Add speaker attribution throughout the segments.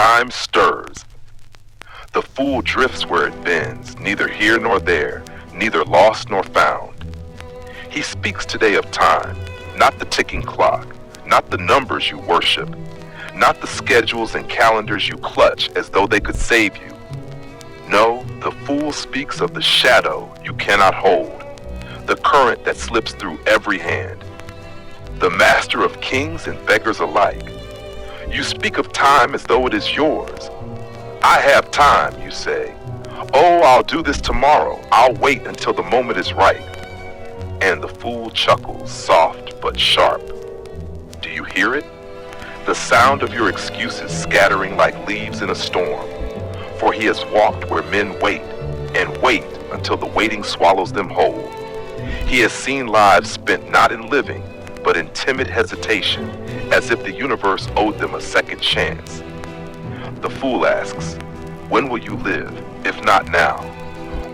Speaker 1: Time stirs. The fool drifts where it bends, neither here nor there, neither lost nor found. He speaks today of time, not the ticking clock, not the numbers you worship, not the schedules and calendars you clutch as though they could save you. No, the fool speaks of the shadow you cannot hold, the current that slips through every hand, the master of kings and beggars alike. You speak of time as though it is yours. I have time, you say. Oh, I'll do this tomorrow. I'll wait until the moment is right. And the fool chuckles, soft but sharp. Do you hear it? The sound of your excuses scattering like leaves in a storm. For he has walked where men wait, and wait until the waiting swallows them whole. He has seen lives spent not in living, but in timid hesitation, as if the universe owed them a second chance. The fool asks, when will you live, if not now?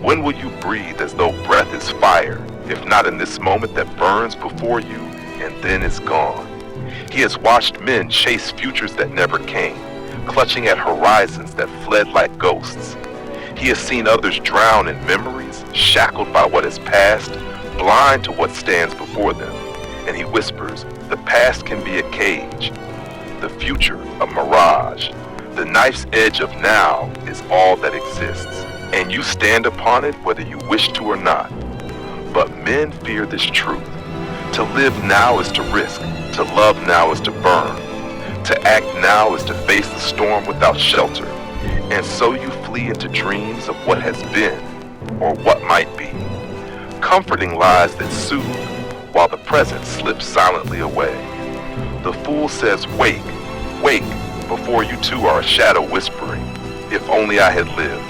Speaker 1: When will you breathe as though breath is fire, if not in this moment that burns before you and then is gone? He has watched men chase futures that never came, clutching at horizons that fled like ghosts. He has seen others drown in memories, shackled by what has passed, blind to what stands before them. And he whispers, the past can be a cage, the future a mirage. The knife's edge of now is all that exists, and you stand upon it whether you wish to or not. But men fear this truth. To live now is to risk, to love now is to burn, to act now is to face the storm without shelter. And so you flee into dreams of what has been, or what might be, comforting lies that soothe, while the present slips silently away. The fool says, wake, wake, before you too are a shadow whispering, if only I had lived.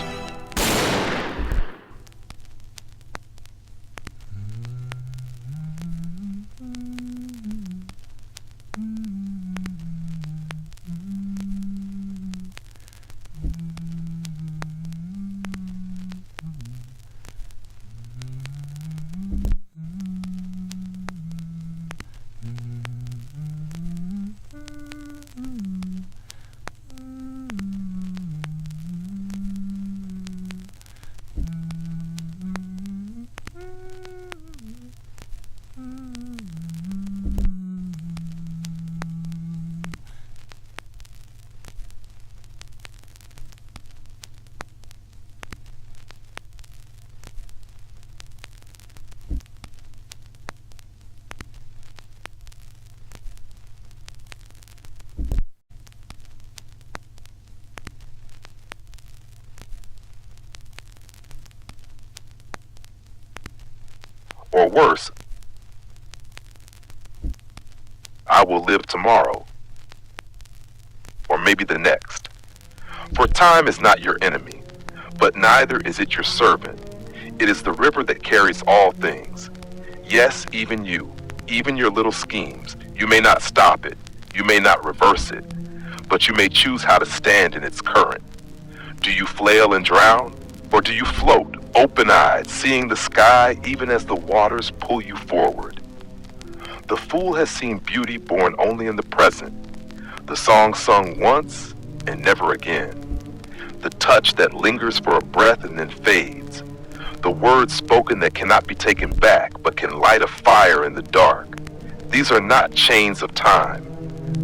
Speaker 1: Or worse, I will live tomorrow, or maybe the next. For time is not your enemy, but neither is it your servant. It is the river that carries all things. Yes, even you, even your little schemes. You may not stop it, you may not reverse it, but you may choose how to stand in its current. Do you flail and drown, or do you float, open-eyed, seeing the sky even as the waters pull you forward? The fool has seen beauty born only in the present, the song sung once and never again, the touch that lingers for a breath and then fades, the words spoken that cannot be taken back but can light a fire in the dark. These are not chains of time.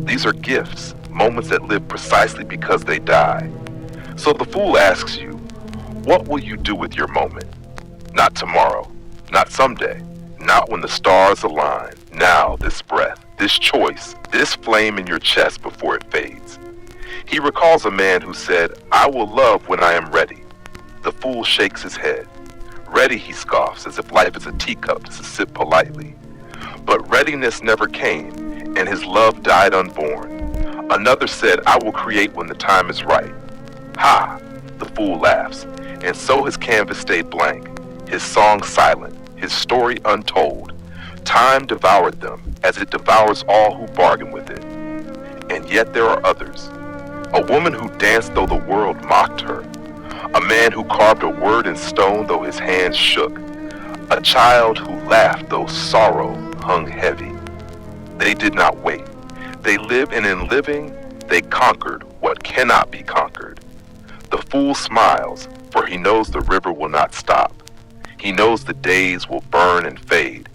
Speaker 1: These are gifts, moments that live precisely because they die. So the fool asks you, what will you do with your moment? Not tomorrow, not someday, not when the stars align. Now, this breath, this choice, this flame in your chest before it fades. He recalls a man who said, I will love when I am ready. The fool shakes his head. Ready, he scoffs, as if life is a teacup to sip politely. But readiness never came, and his love died unborn. Another said, I will create when the time is right. Ha! The fool laughs, and so his canvas stayed blank, his song silent, his story untold. Time devoured them, as it devours all who bargain with it. And yet there are others. A woman who danced though the world mocked her. A man who carved a word in stone though his hands shook. A child who laughed though sorrow hung heavy. They did not wait. They lived, and in living, they conquered what cannot be conquered. The fool smiles, for he knows the river will not stop. He knows the days will burn and fade.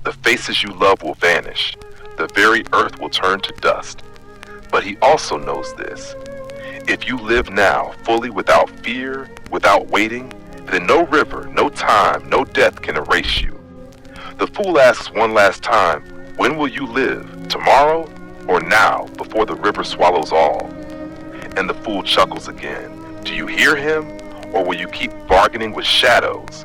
Speaker 1: The faces you love will vanish. The very earth will turn to dust. But he also knows this. If you live now fully without fear, without waiting, then no river, no time, no death can erase you. The fool asks one last time, when will you live, tomorrow or now, before the river swallows all? And the fool chuckles again. Do you hear him, or will you keep bargaining with shadows?